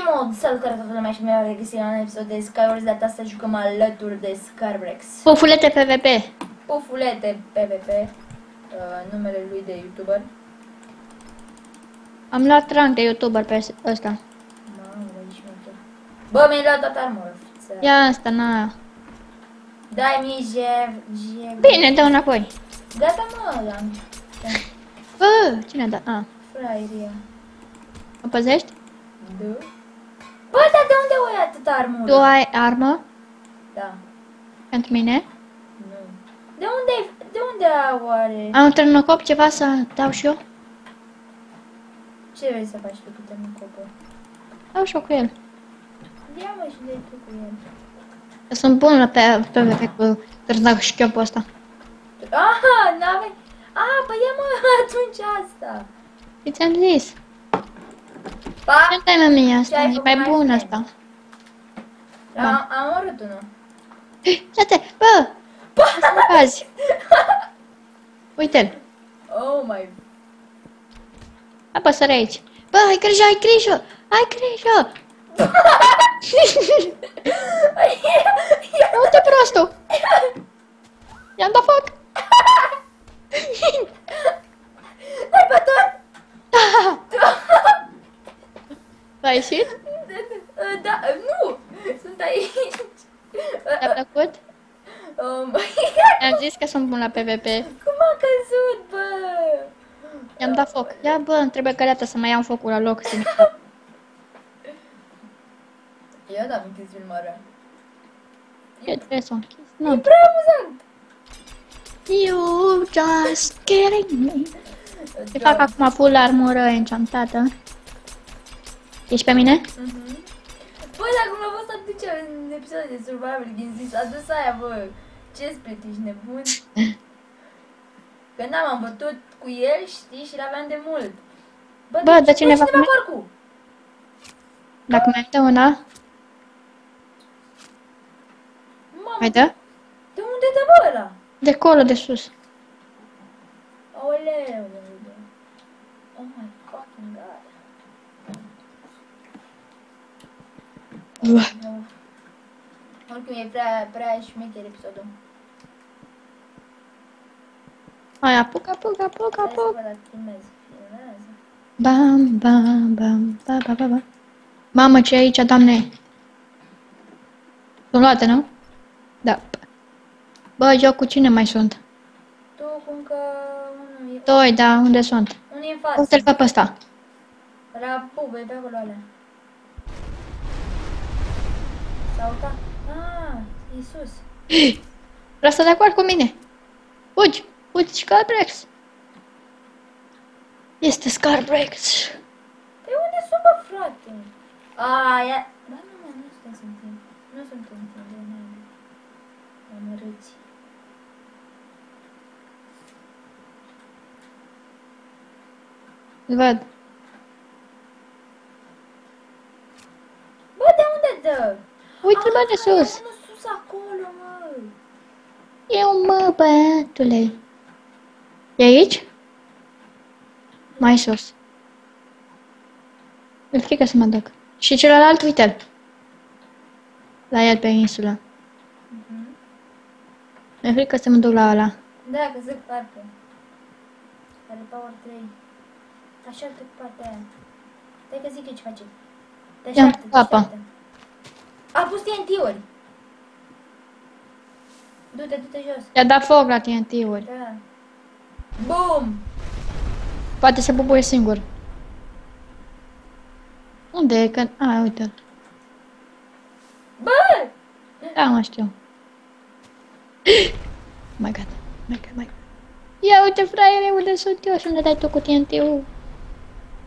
mod, salutare toată lumea și mi-a regăsit la un episod de Skywars. De data asta jucăm alături de Scarbrex. Pufulete PvP. Pufulete PvP, numele lui de YouTuber. Am luat rank de YouTuber pe ăsta. Mamă, nici nu. Bă, mi-ai luat toată armura. Ia asta, na. Dai-mi jev. Bine, dă înapoi. Gata, mă, l-am. Bă, cine a dat? Fraieria. Mă păzești? Da. Bă, dar de unde o ia atâta armură? Tu ai armă Da. pentru mine? Nu. De unde oare? Am un ternocop, ceva să dau și eu? Ce vrei să faci tu cu ternocopul? Dau și eu cu el. Ia mă și dai tu cu el. Eu sunt bun la PvP cu ternocopul ăsta. Aha, n-avei... păi ia mă atunci asta. Și ți-am zis. Pa! Ce dai mă mie asta? Ce ai E făcut mai mai bun bine? asta. Am omorât unul. Uite, bă! Să mă cazi. Uite-l. Oh my... Apăsă aici. Bă, ai grijă, ai grijă! Ai grijă! Uite prostul! I-am dat foc! Ai bătut? Tu ai ieșit? Da, nu! Sunt aici. Te-a plăcut? Oh my... I-am zis că sunt bun la PvP. Cum a căzut, bă? I-am dat foc. Ia bă, îmi trebuie găleată să mai iau focul la loc. Ia da, închis filmarea. Ce trebuie să o închis? E Nu. prea amuzant. You just kidding me. Ce fac acum full armură enchantată? Ești pe mine? Bă, dar cum a fost atunci în episodul de Survival Games, s-a dus aia, bă. Ce split, ești nebun? Că n-am, am bătut cu el, știi, și l-aveam de mult. Bă, de cineva cu mine? cu Dacă mai dă una, Mamă, mai dă? de unde dă bă ăla? De acolo, de sus. Aoleu, oh my fucking god. Oricum e prea șmecher episodul. Hai, apuc. Hai să văd dacă filmez. Bam, bam, bam, ba, ba, ba, ba. Mamă, ce e aici, doamne? Sunt luate, nu? Da. Bă, eu cu cine mai sunt? Tu cu încă unul e... Doi, da, unde sunt? Unul e în față. Uite-l pe ăsta. La pub, e pe acolo alea. S-a urcat. E sus. Vreau să de acord cu mine. Fugi, fugi, Scarbrex. Este Scarbrex. Pe unde sunt, bă, frate? Ia... Ba, nu suntem. Nu suntem, am râți. Îl văd. Bă, de unde dă? Uite-l, bă, de sus. Unul sus acolo, mă. Eu, mă, băiatule. E aici? Mai sus. Mi-e frică să mă duc. Și celălalt, uite-l. La el pe insulă. Mi-e frică să mă duc la ăla. Da, că zic parcă. Are power 3. Așteaptă cu partea aia. Stai că zic eu ce face. Te Ia-mi așteaptă, te apa. așteaptă. A pus TNT-uri. Du-te jos. I-a dat foc la TNT-uri. Da. Bum! Poate se bubuie singur. Unde e? Că... uite-l. Bă! Da, mă știu. My God. Ia uite, fraiere, unde sunt eu și unde dai tu cu TNT-ul?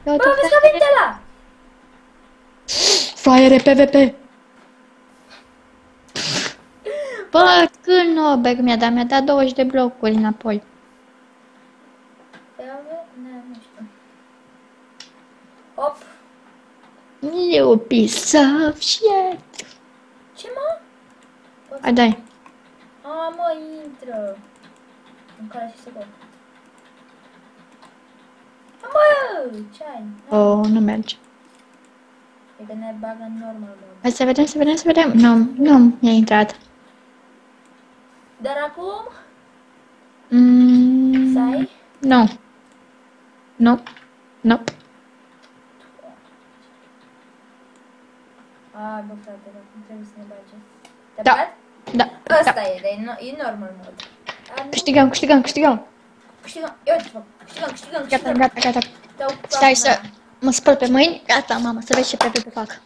Ia uite, Bă, vezi că vine ăla! fraiere PvP! Bă, când nu, bag mi-a dat 20 de blocuri înapoi. Nu știu. Hop! You piece of shit! Ce, mă? Hai, dai. Mă, intră. În care și se pot. Mă, ce ai? Oh, nu merge. E că ne bagă în normal mode. Hai să vedem, să vedem, să vedem. Nu mi-a intrat. Dar acum, Mm, stai. nu. Nu. Nu. A, bă, frate, acum trebuie să ne bage. Te-a Da. bagat? Da. Ăsta Da. e, dar e normal mode. Câștigăm, câștigăm, câștigăm. Câștigăm, ia uite-vă, câștigăm. Gata, gata, gata. Dau Stai capul să mă spăl pe mâini. Gata, mama, să vezi ce pe fac.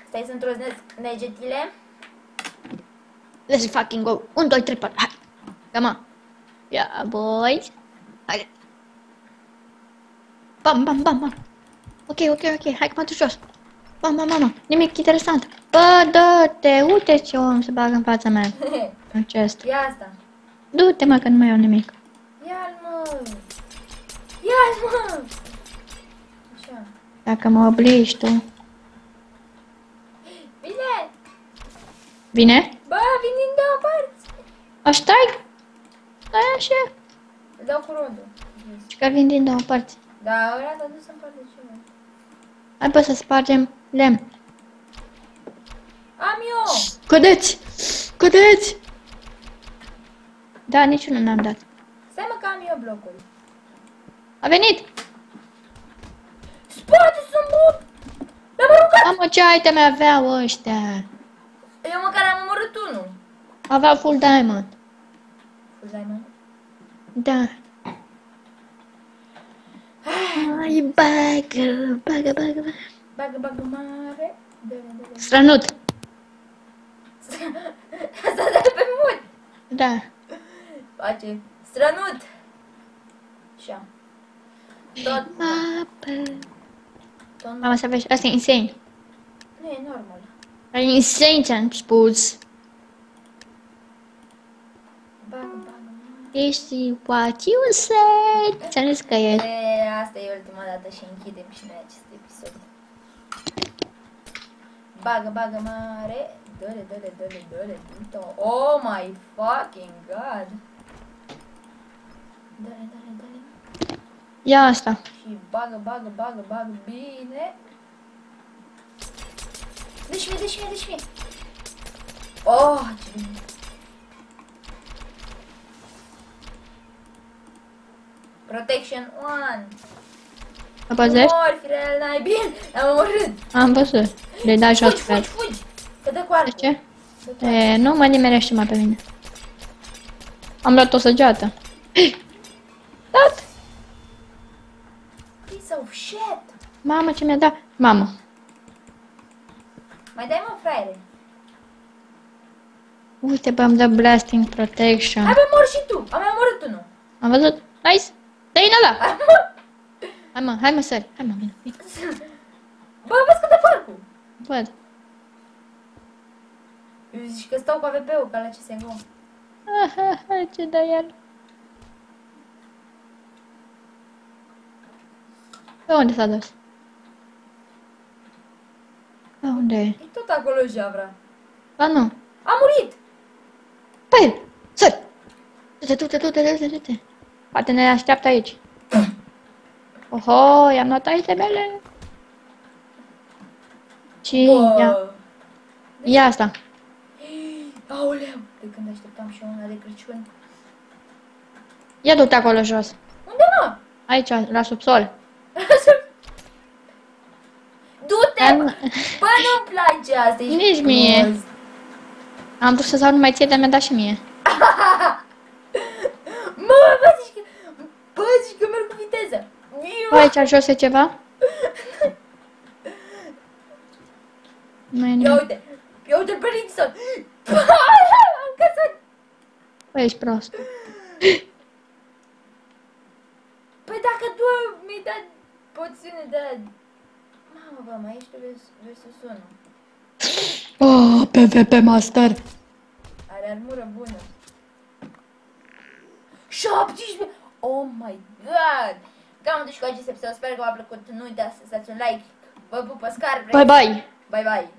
Stai să întroznesc negetile. Let's fucking go. 1, 2, 3, 4. Hai. Come on. Yeah, boys. Haide. Bam, bam, bam, bam. Ok. Hai că mă duc jos. Bam, bam, bam. Nimic interesant. Bă, dă-te. Uite ce om se bagă în fața mea. Acest. Ia asta. Du-te, mă, că nu mai iau nimic. Ia-l, mă. Ia-l, mă. Așa. Dacă mă obligi tu. Bine. Vine? Bă, vin din două părți. Stai. Stai așa. Îl dau cu rodul. Și că vin din două părți. Da, ăla s-a dus în parte ceva. Hai, bă, să spargem lemn. Am eu. Cădeți! Cădeți! Da, niciunul n-am dat. Stai mă că am eu blocul. A venit! Spate sunt mult. L-am aruncat. Mamă, ce iteme aveau ăștia? Eu măcar am omorât unul. Aveau full diamond. Full diamond. Da. Ai, bagă. Bagă mare. Dă-le. Strănut. Asta dă pe mult. Da. Face strănut. Așa. Tot. Mama, să vezi, asta e insane. Nu e normal. E insane, ți-am spus. Bagă. This is what you said. Ți-am zis că e. Asta e ultima dată și închidem și noi acest episod. Bagă mare. Dă-le. Du-te. Oh my fucking god. Dă-le. Ia asta. Și bagă bine. Deci mie. Oh, ce bine. Protection 1. Mă păzești? Mori, firele, n-ai bine. L-am omorât. Am văzut. Le dai jos pe el. Fugi. Că dă cu arcul. De ce? Nu mă nimerește mai pe mine. Am luat o săgeată. Dat! Piece of shit. Mamă, ce mi-a dat? Mamă. Mai dai mă, fraiere. Uite, bă, îmi dă blasting protection. Hai bă, mor și tu. Am mai omorât unul. Am văzut? Nice! Dă-i în ăla! Hai mă, sări. Hai mă, bine. Bă, vezi că dă parcul. Văd. Zici că stau cu AVP-ul ca la CSGO. Ce dă el? Pe unde s-a dus? Pe unde e? E tot acolo, Javra. Ba nu. A murit. Pe el! Sări! Du-te! Poate ne așteaptă aici. Oho, i-am luat itemele. Bă. Ia asta. Aoleu. De când așteptam și eu una de Crăciun. Ia du-te acolo jos. Unde, mă? Aici, la subsol. Du-te! Bă, nu-mi place asta. ești Nici mie. prost. Am vrut să dau numai ție, dar mi-a dat și mie. Bă, zici că merg cu viteză. Bă, aici jos e ceva? Nu e Ia nimic. uite pe Rickson. Am căzut. Bă, ești prost. Păi dacă tu mi-ai dat poțiune de la... Mamă, bă, mai ești pe versus 1. Oh, PvP Master. Are armură bună. 17! Oh my god! Cam deci cu acest episod, sper că v-a plăcut. Nu uitați să dați un like. Vă pupă scar. Bye bye. Bye bye.